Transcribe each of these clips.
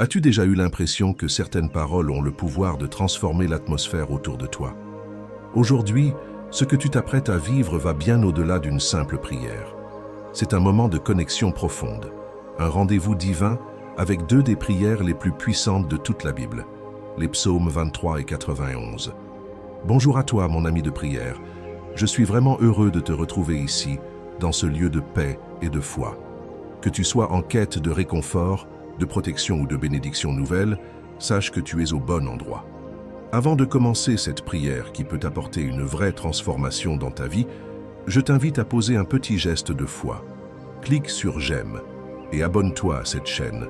As-tu déjà eu l'impression que certaines paroles ont le pouvoir de transformer l'atmosphère autour de toi? Aujourd'hui, ce que tu t'apprêtes à vivre va bien au-delà d'une simple prière. C'est un moment de connexion profonde, un rendez-vous divin avec deux des prières les plus puissantes de toute la Bible, les psaumes 23 et 91. Bonjour à toi, mon ami de prière. Je suis vraiment heureux de te retrouver ici, dans ce lieu de paix et de foi. Que tu sois en quête de réconfort, de protection ou de bénédiction nouvelle, sache que tu es au bon endroit. Avant de commencer cette prière qui peut apporter une vraie transformation dans ta vie, je t'invite à poser un petit geste de foi. Clique sur j'aime et abonne-toi à cette chaîne.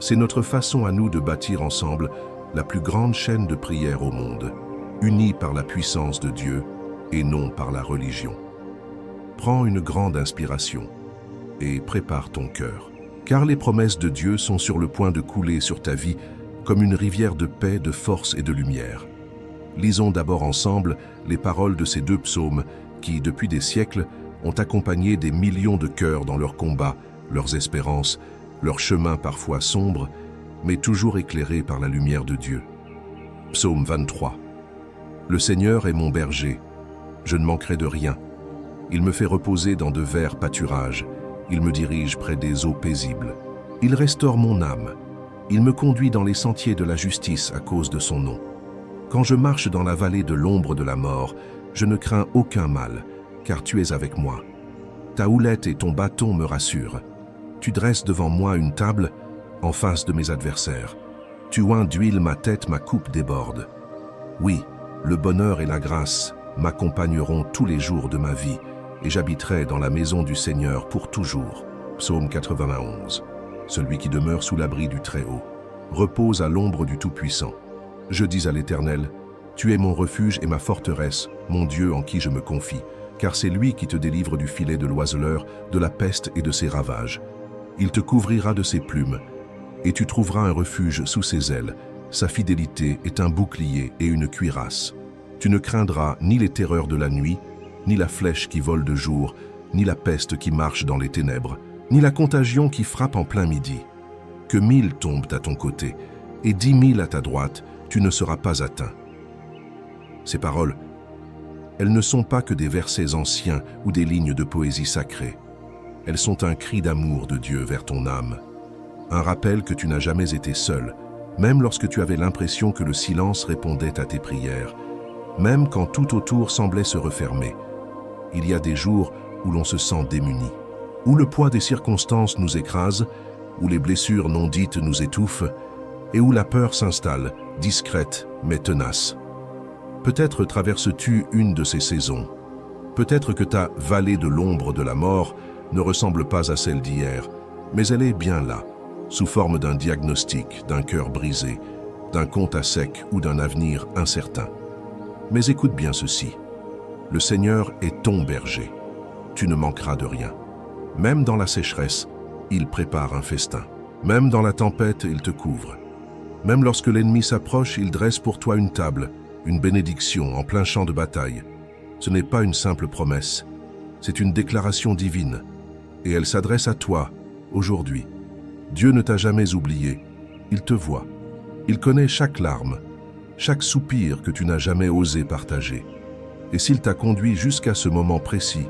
C'est notre façon à nous de bâtir ensemble la plus grande chaîne de prière au monde, unie par la puissance de Dieu et non par la religion. Prends une grande inspiration et prépare ton cœur, car les promesses de Dieu sont sur le point de couler sur ta vie comme une rivière de paix, de force et de lumière. Lisons d'abord ensemble les paroles de ces deux psaumes qui, depuis des siècles, ont accompagné des millions de cœurs dans leurs combats, leurs espérances, leurs chemins parfois sombres, mais toujours éclairés par la lumière de Dieu. Psaume 23. Le Seigneur est mon berger, je ne manquerai de rien. Il me fait reposer dans de verts pâturages, il me dirige près des eaux paisibles. Il restaure mon âme, il me conduit dans les sentiers de la justice à cause de son nom. Quand je marche dans la vallée de l'ombre de la mort, je ne crains aucun mal, car tu es avec moi. Ta houlette et ton bâton me rassurent. Tu dresses devant moi une table en face de mes adversaires. Tu oins d'huile ma tête, ma coupe déborde. Oui, le bonheur et la grâce m'accompagneront tous les jours de ma vie, et j'habiterai dans la maison du Seigneur pour toujours. Psaume 91. Celui qui demeure sous l'abri du Très-Haut repose à l'ombre du Tout-Puissant. Je dis à l'Éternel, tu es mon refuge et ma forteresse, mon Dieu en qui je me confie, car c'est lui qui te délivre du filet de l'oiseleur, de la peste et de ses ravages. Il te couvrira de ses plumes, et tu trouveras un refuge sous ses ailes. Sa fidélité est un bouclier et une cuirasse. Tu ne craindras ni les terreurs de la nuit, ni la flèche qui vole de jour, ni la peste qui marche dans les ténèbres, ni la contagion qui frappe en plein midi. Que 1000 tombent à ton côté, et 10 000 à ta droite, tu ne seras pas atteint. Ces paroles, elles ne sont pas que des versets anciens ou des lignes de poésie sacrée. Elles sont un cri d'amour de Dieu vers ton âme. Un rappel que tu n'as jamais été seul, même lorsque tu avais l'impression que le silence répondait à tes prières, même quand tout autour semblait se refermer. Il y a des jours où l'on se sent démuni, où le poids des circonstances nous écrase, où les blessures non dites nous étouffent, et où la peur s'installe, discrète mais tenace. Peut-être traverses-tu une de ces saisons. Peut-être que ta vallée de l'ombre de la mort ne ressemble pas à celle d'hier, mais elle est bien là, sous forme d'un diagnostic, d'un cœur brisé, d'un compte à sec ou d'un avenir incertain. Mais écoute bien ceci. Le Seigneur est ton berger. Tu ne manqueras de rien. Même dans la sécheresse, il prépare un festin. Même dans la tempête, il te couvre. Même lorsque l'ennemi s'approche, il dresse pour toi une table, une bénédiction en plein champ de bataille. Ce n'est pas une simple promesse, c'est une déclaration divine. Et elle s'adresse à toi, aujourd'hui. Dieu ne t'a jamais oublié. Il te voit. Il connaît chaque larme, chaque soupir que tu n'as jamais osé partager. Et s'il t'a conduit jusqu'à ce moment précis,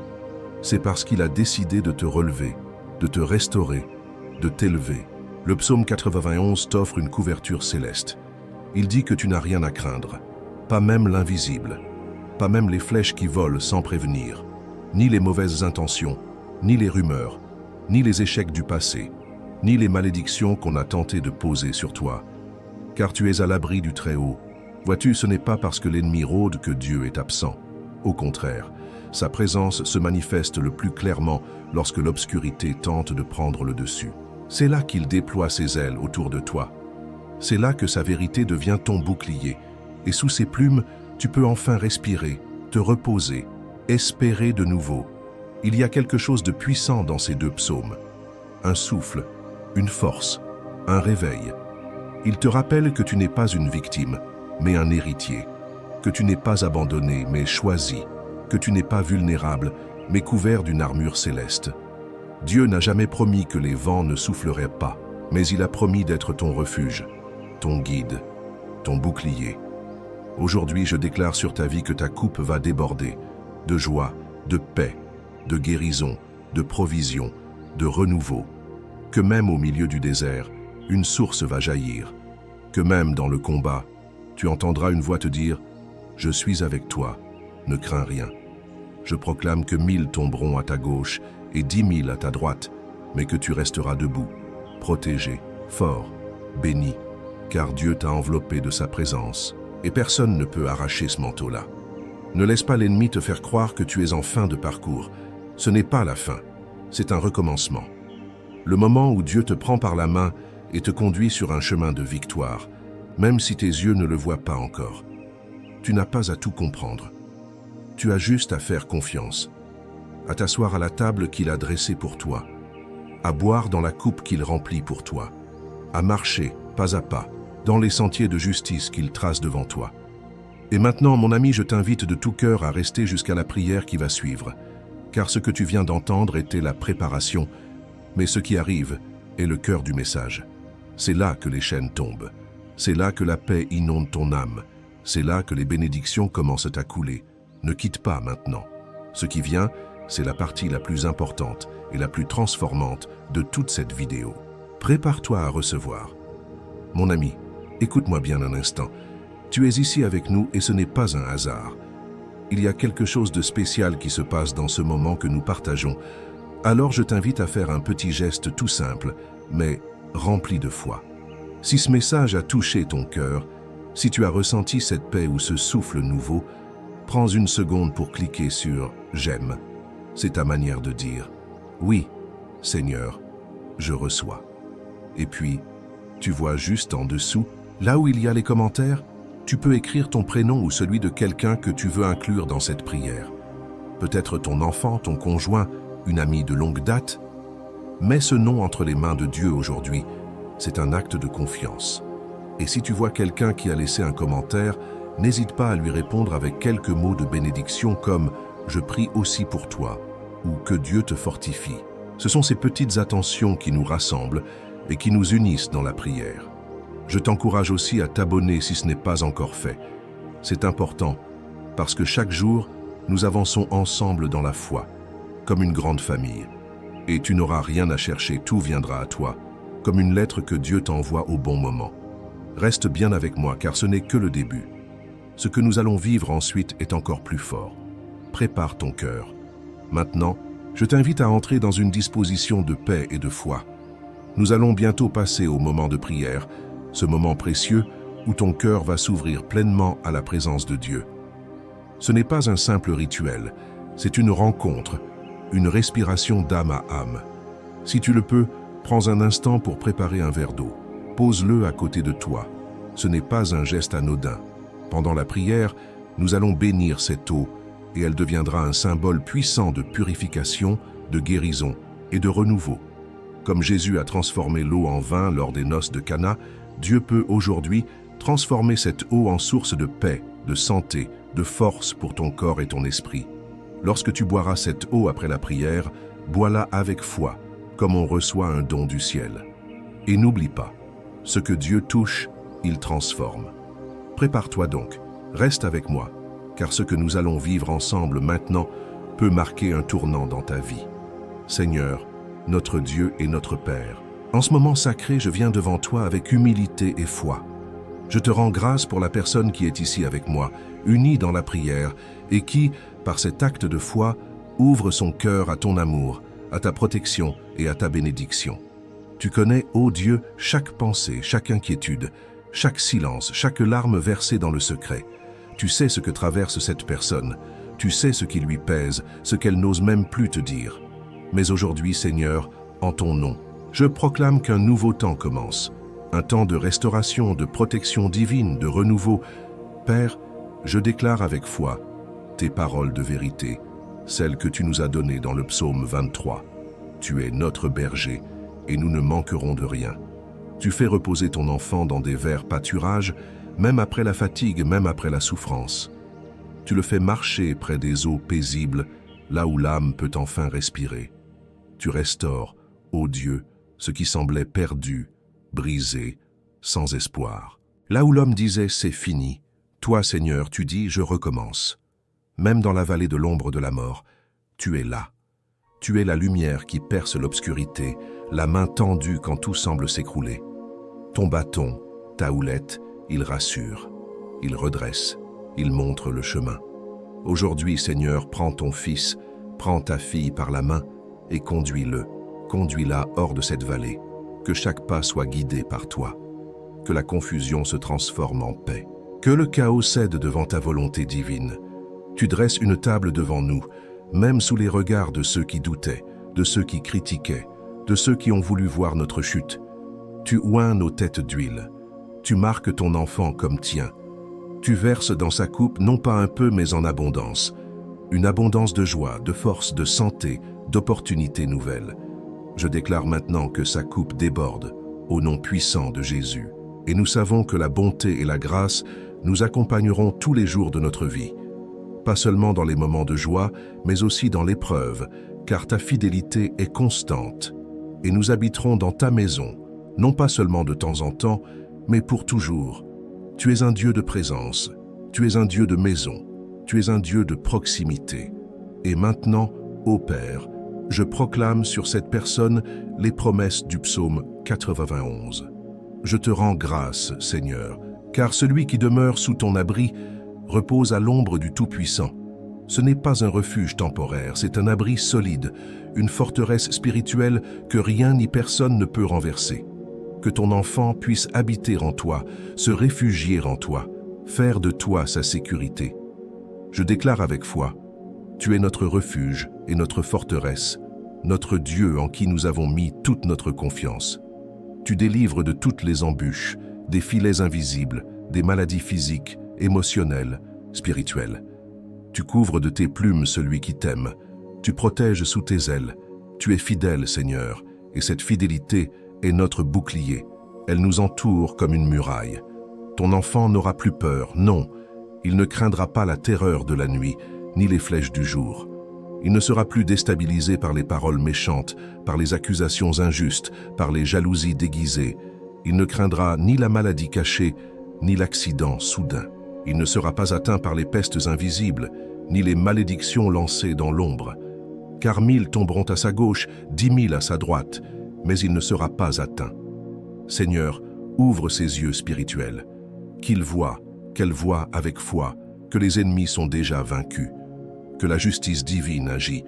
c'est parce qu'il a décidé de te relever, de te restaurer, de t'élever. Le psaume 91 t'offre une couverture céleste. Il dit que tu n'as rien à craindre, pas même l'invisible, pas même les flèches qui volent sans prévenir, ni les mauvaises intentions, ni les rumeurs, ni les échecs du passé, ni les malédictions qu'on a tenté de poser sur toi. Car tu es à l'abri du Très-Haut. Vois-tu, ce n'est pas parce que l'ennemi rôde que Dieu est absent. Au contraire, sa présence se manifeste le plus clairement lorsque l'obscurité tente de prendre le dessus. C'est là qu'il déploie ses ailes autour de toi. C'est là que sa vérité devient ton bouclier. Et sous ses plumes, tu peux enfin respirer, te reposer, espérer de nouveau. Il y a quelque chose de puissant dans ces deux psaumes. Un souffle, une force, un réveil. Il te rappelle que tu n'es pas une victime, mais un héritier, que tu n'es pas abandonné, mais choisi, que tu n'es pas vulnérable, mais couvert d'une armure céleste. Dieu n'a jamais promis que les vents ne souffleraient pas, mais il a promis d'être ton refuge, ton guide, ton bouclier. Aujourd'hui, je déclare sur ta vie que ta coupe va déborder de joie, de paix, de guérison, de provision, de renouveau. Que même au milieu du désert, une source va jaillir. Que même dans le combat, tu entendras une voix te dire « Je suis avec toi, ne crains rien ». Je proclame que 1000 tomberont à ta gauche et 10 000 à ta droite, mais que tu resteras debout, protégé, fort, béni, car Dieu t'a enveloppé de sa présence, et personne ne peut arracher ce manteau-là. Ne laisse pas l'ennemi te faire croire que tu es en fin de parcours. Ce n'est pas la fin, c'est un recommencement. Le moment où Dieu te prend par la main et te conduit sur un chemin de victoire, même si tes yeux ne le voient pas encore. Tu n'as pas à tout comprendre. Tu as juste à faire confiance, à t'asseoir à la table qu'il a dressée pour toi, à boire dans la coupe qu'il remplit pour toi, à marcher, pas à pas, dans les sentiers de justice qu'il trace devant toi. Et maintenant, mon ami, je t'invite de tout cœur à rester jusqu'à la prière qui va suivre, car ce que tu viens d'entendre était la préparation, mais ce qui arrive est le cœur du message. C'est là que les chaînes tombent, c'est là que la paix inonde ton âme, c'est là que les bénédictions commencent à couler. Ne quitte pas maintenant. Ce qui vient, c'est la partie la plus importante et la plus transformante de toute cette vidéo. Prépare-toi à recevoir. Mon ami, écoute-moi bien un instant. Tu es ici avec nous et ce n'est pas un hasard. Il y a quelque chose de spécial qui se passe dans ce moment que nous partageons. Alors je t'invite à faire un petit geste tout simple, mais rempli de foi. Si ce message a touché ton cœur, si tu as ressenti cette paix ou ce souffle nouveau, prends une seconde pour cliquer sur « J'aime ». C'est ta manière de dire « Oui, Seigneur, je reçois ». Et puis, tu vois juste en dessous, là où il y a les commentaires, tu peux écrire ton prénom ou celui de quelqu'un que tu veux inclure dans cette prière. Peut-être ton enfant, ton conjoint, une amie de longue date. Mets ce nom entre les mains de Dieu aujourd'hui. C'est un acte de confiance. Et si tu vois quelqu'un qui a laissé un commentaire, n'hésite pas à lui répondre avec quelques mots de bénédiction comme « Je prie aussi pour toi » ou « Que Dieu te fortifie ». Ce sont ces petites attentions qui nous rassemblent et qui nous unissent dans la prière. Je t'encourage aussi à t'abonner si ce n'est pas encore fait. C'est important parce que chaque jour, nous avançons ensemble dans la foi, comme une grande famille. Et tu n'auras rien à chercher, tout viendra à toi, comme une lettre que Dieu t'envoie au bon moment. Reste bien avec moi car ce n'est que le début. Ce que nous allons vivre ensuite est encore plus fort. Prépare ton cœur. Maintenant, je t'invite à entrer dans une disposition de paix et de foi. Nous allons bientôt passer au moment de prière, ce moment précieux où ton cœur va s'ouvrir pleinement à la présence de Dieu. Ce n'est pas un simple rituel, c'est une rencontre, une respiration d'âme à âme. Si tu le peux, prends un instant pour préparer un verre d'eau. Pose-le à côté de toi. Ce n'est pas un geste anodin. Pendant la prière, nous allons bénir cette eau et elle deviendra un symbole puissant de purification, de guérison et de renouveau. Comme Jésus a transformé l'eau en vin lors des noces de Cana, Dieu peut aujourd'hui transformer cette eau en source de paix, de santé, de force pour ton corps et ton esprit. Lorsque tu boiras cette eau après la prière, bois-la avec foi, comme on reçoit un don du ciel. Et n'oublie pas, ce que Dieu touche, il transforme. Prépare-toi donc, reste avec moi, car ce que nous allons vivre ensemble maintenant peut marquer un tournant dans ta vie. Seigneur, notre Dieu et notre Père, en ce moment sacré, je viens devant toi avec humilité et foi. Je te rends grâce pour la personne qui est ici avec moi, unie dans la prière, et qui, par cet acte de foi, ouvre son cœur à ton amour, à ta protection et à ta bénédiction. Tu connais, ô Dieu, chaque pensée, chaque inquiétude, chaque silence, chaque larme versée dans le secret. Tu sais ce que traverse cette personne. Tu sais ce qui lui pèse, ce qu'elle n'ose même plus te dire. Mais aujourd'hui, Seigneur, en ton nom, je proclame qu'un nouveau temps commence. Un temps de restauration, de protection divine, de renouveau. Père, je déclare avec foi tes paroles de vérité, celles que tu nous as données dans le psaume 23. Tu es notre berger et nous ne manquerons de rien. Tu fais reposer ton enfant dans des verts pâturages, même après la fatigue, même après la souffrance. Tu le fais marcher près des eaux paisibles, là où l'âme peut enfin respirer. Tu restaures, ô Dieu, ce qui semblait perdu, brisé, sans espoir. Là où l'homme disait « c'est fini », toi, Seigneur, tu dis « je recommence ». Même dans la vallée de l'ombre de la mort, tu es là. Tu es la lumière qui perce l'obscurité, la main tendue quand tout semble s'écrouler. Ton bâton, ta houlette, il rassure, il redresse, il montre le chemin. Aujourd'hui, Seigneur, prends ton fils, prends ta fille par la main et conduis-le, conduis-la hors de cette vallée. Que chaque pas soit guidé par toi, que la confusion se transforme en paix, que le chaos cède devant ta volonté divine. Tu dresses une table devant nous, même sous les regards de ceux qui doutaient, de ceux qui critiquaient, de ceux qui ont voulu voir notre chute. Tu oins nos têtes d'huile. Tu marques ton enfant comme tien. Tu verses dans sa coupe non pas un peu mais en abondance. Une abondance de joie, de force, de santé, d'opportunités nouvelles. Je déclare maintenant que sa coupe déborde, au nom puissant de Jésus. Et nous savons que la bonté et la grâce nous accompagneront tous les jours de notre vie. Pas seulement dans les moments de joie, mais aussi dans l'épreuve, car ta fidélité est constante. Et nous habiterons dans ta maison, non pas seulement de temps en temps, mais pour toujours. Tu es un Dieu de présence, tu es un Dieu de maison, tu es un Dieu de proximité. Et maintenant, ô Père, je proclame sur cette personne les promesses du psaume 91. Je te rends grâce, Seigneur, car celui qui demeure sous ton abri repose à l'ombre du Tout-Puissant. Ce n'est pas un refuge temporaire, c'est un abri solide, une forteresse spirituelle que rien ni personne ne peut renverser. Que ton enfant puisse habiter en toi, se réfugier en toi, faire de toi sa sécurité. Je déclare avec foi, tu es notre refuge et notre forteresse, notre Dieu en qui nous avons mis toute notre confiance. Tu délivres de toutes les embûches, des filets invisibles, des maladies physiques, émotionnelles, spirituelles. Tu couvres de tes plumes celui qui t'aime. Tu protèges sous tes ailes. Tu es fidèle, Seigneur, et cette fidélité est notre bouclier. Elle nous entoure comme une muraille. Ton enfant n'aura plus peur, non. Il ne craindra pas la terreur de la nuit, ni les flèches du jour. Il ne sera plus déstabilisé par les paroles méchantes, par les accusations injustes, par les jalousies déguisées. Il ne craindra ni la maladie cachée, ni l'accident soudain. Il ne sera pas atteint par les pestes invisibles, ni les malédictions lancées dans l'ombre. Car 1000 tomberont à sa gauche, 10 000 à sa droite, mais il ne sera pas atteint. Seigneur, ouvre ses yeux spirituels, qu'il voie, qu'elle voie avec foi, que les ennemis sont déjà vaincus, que la justice divine agit,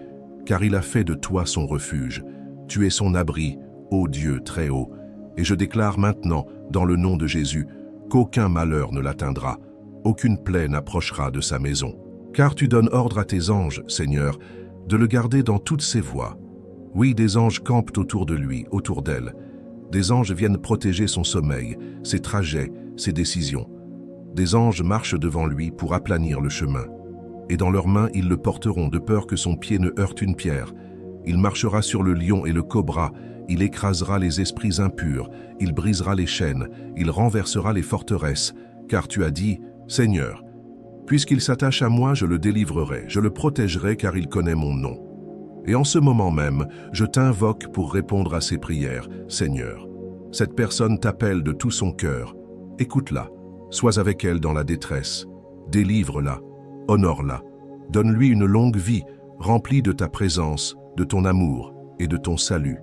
car il a fait de toi son refuge. Tu es son abri, ô Dieu très haut, et je déclare maintenant, dans le nom de Jésus, qu'aucun malheur ne l'atteindra, aucune plaie n'approchera de sa maison. Car tu donnes ordre à tes anges, Seigneur, de le garder dans toutes ses voies. Oui, des anges campent autour de lui, autour d'elle. Des anges viennent protéger son sommeil, ses trajets, ses décisions. Des anges marchent devant lui pour aplanir le chemin. Et dans leurs mains, ils le porteront de peur que son pied ne heurte une pierre. Il marchera sur le lion et le cobra, il écrasera les esprits impurs, il brisera les chaînes, il renversera les forteresses, car tu as dit, Seigneur, puisqu'il s'attache à moi, je le délivrerai, je le protégerai car il connaît mon nom. Et en ce moment même, je t'invoque pour répondre à ses prières, Seigneur. Cette personne t'appelle de tout son cœur. Écoute-la, sois avec elle dans la détresse, délivre-la, honore-la, donne-lui une longue vie, remplie de ta présence, de ton amour et de ton salut.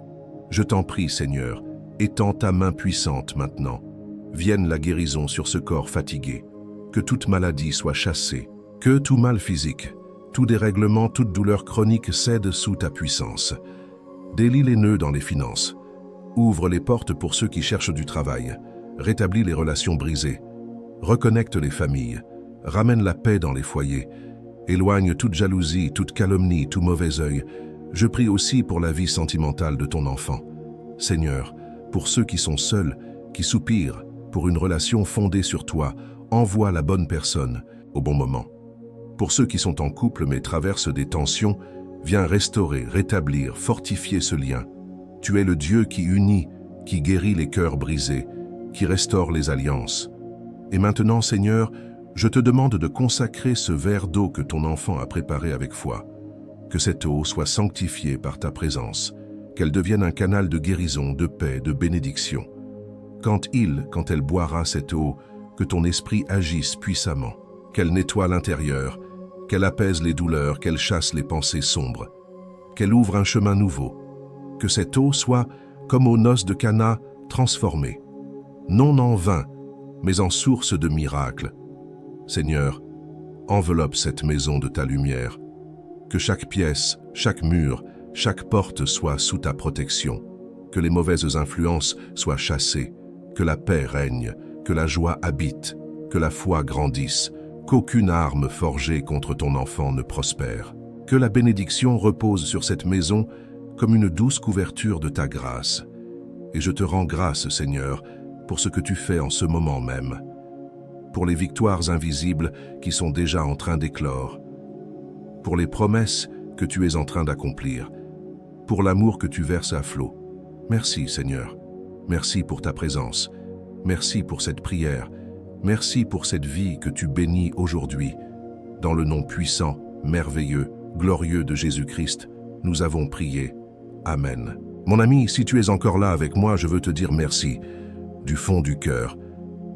Je t'en prie, Seigneur, étends ta main puissante maintenant. Vienne la guérison sur ce corps fatigué. Que toute maladie soit chassée, que tout mal physique, tout dérèglement, toute douleur chronique cède sous ta puissance. Délie les nœuds dans les finances. Ouvre les portes pour ceux qui cherchent du travail. Rétablis les relations brisées. Reconnecte les familles. Ramène la paix dans les foyers. Éloigne toute jalousie, toute calomnie, tout mauvais œil. Je prie aussi pour la vie sentimentale de ton enfant. Seigneur, pour ceux qui sont seuls, qui soupirent, pour une relation fondée sur toi, envoie la bonne personne au bon moment. Pour ceux qui sont en couple mais traversent des tensions, viens restaurer, rétablir, fortifier ce lien. Tu es le Dieu qui unit, qui guérit les cœurs brisés, qui restaure les alliances. Et maintenant, Seigneur, je te demande de consacrer ce verre d'eau que ton enfant a préparé avec foi. Que cette eau soit sanctifiée par ta présence, qu'elle devienne un canal de guérison, de paix, de bénédiction. Quand elle boira cette eau, que ton esprit agisse puissamment, qu'elle nettoie l'intérieur, qu'elle apaise les douleurs, qu'elle chasse les pensées sombres, qu'elle ouvre un chemin nouveau, que cette eau soit, comme aux noces de Cana, transformée, non en vin, mais en source de miracles. Seigneur, enveloppe cette maison de ta lumière, que chaque pièce, chaque mur, chaque porte soit sous ta protection, que les mauvaises influences soient chassées, que la paix règne, que la joie habite, que la foi grandisse, qu'aucune arme forgée contre ton enfant ne prospère. Que la bénédiction repose sur cette maison comme une douce couverture de ta grâce. Et je te rends grâce, Seigneur, pour ce que tu fais en ce moment même, pour les victoires invisibles qui sont déjà en train d'éclore, pour les promesses que tu es en train d'accomplir, pour l'amour que tu verses à flot. Merci, Seigneur. Merci pour ta présence. Merci pour cette prière. Merci pour cette vie que tu bénis aujourd'hui. Dans le nom puissant, merveilleux, glorieux de Jésus-Christ, nous avons prié. Amen. Mon ami, si tu es encore là avec moi, je veux te dire merci, du fond du cœur.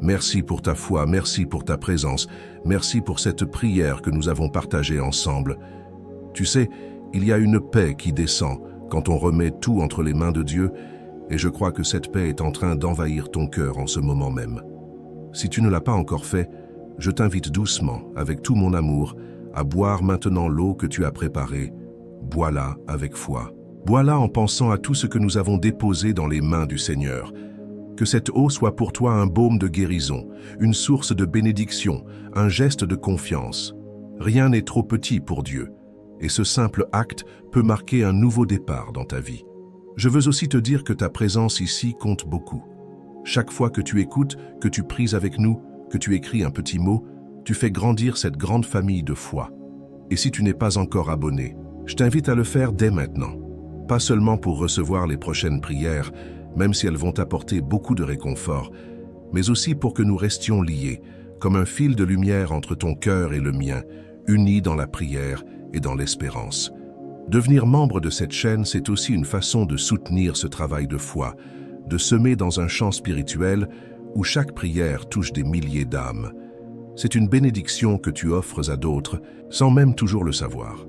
Merci pour ta foi, merci pour ta présence, merci pour cette prière que nous avons partagée ensemble. Tu sais, il y a une paix qui descend quand on remet tout entre les mains de Dieu, et je crois que cette paix est en train d'envahir ton cœur en ce moment même. Si tu ne l'as pas encore fait, je t'invite doucement, avec tout mon amour, à boire maintenant l'eau que tu as préparée. Bois-la avec foi. Bois-la en pensant à tout ce que nous avons déposé dans les mains du Seigneur. Que cette eau soit pour toi un baume de guérison, une source de bénédiction, un geste de confiance. Rien n'est trop petit pour Dieu, et ce simple acte peut marquer un nouveau départ dans ta vie. Je veux aussi te dire que ta présence ici compte beaucoup. Chaque fois que tu écoutes, que tu pries avec nous, que tu écris un petit mot, tu fais grandir cette grande famille de foi. Et si tu n'es pas encore abonné, je t'invite à le faire dès maintenant. Pas seulement pour recevoir les prochaines prières, même si elles vont t'apporter beaucoup de réconfort, mais aussi pour que nous restions liés, comme un fil de lumière entre ton cœur et le mien, unis dans la prière et dans l'espérance. Devenir membre de cette chaîne, c'est aussi une façon de soutenir ce travail de foi, de semer dans un champ spirituel où chaque prière touche des milliers d'âmes. C'est une bénédiction que tu offres à d'autres, sans même toujours le savoir.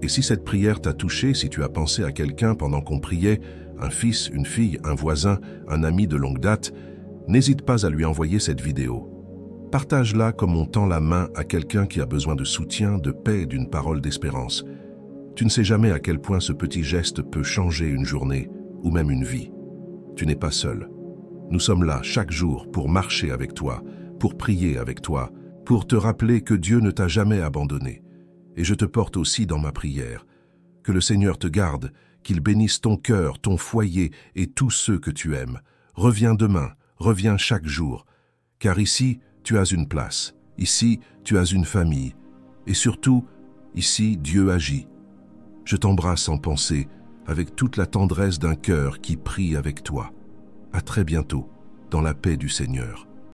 Et si cette prière t'a touché, si tu as pensé à quelqu'un pendant qu'on priait, un fils, une fille, un voisin, un ami de longue date, n'hésite pas à lui envoyer cette vidéo. Partage-la comme on tend la main à quelqu'un qui a besoin de soutien, de paix et d'une parole d'espérance. Tu ne sais jamais à quel point ce petit geste peut changer une journée ou même une vie. Tu n'es pas seul. Nous sommes là chaque jour pour marcher avec toi, pour prier avec toi, pour te rappeler que Dieu ne t'a jamais abandonné. Et je te porte aussi dans ma prière. Que le Seigneur te garde, qu'il bénisse ton cœur, ton foyer et tous ceux que tu aimes. Reviens demain, reviens chaque jour. Car ici, tu as une place. Ici, tu as une famille. Et surtout, ici, Dieu agit. Je t'embrasse en pensée, avec toute la tendresse d'un cœur qui prie avec toi. À très bientôt, dans la paix du Seigneur.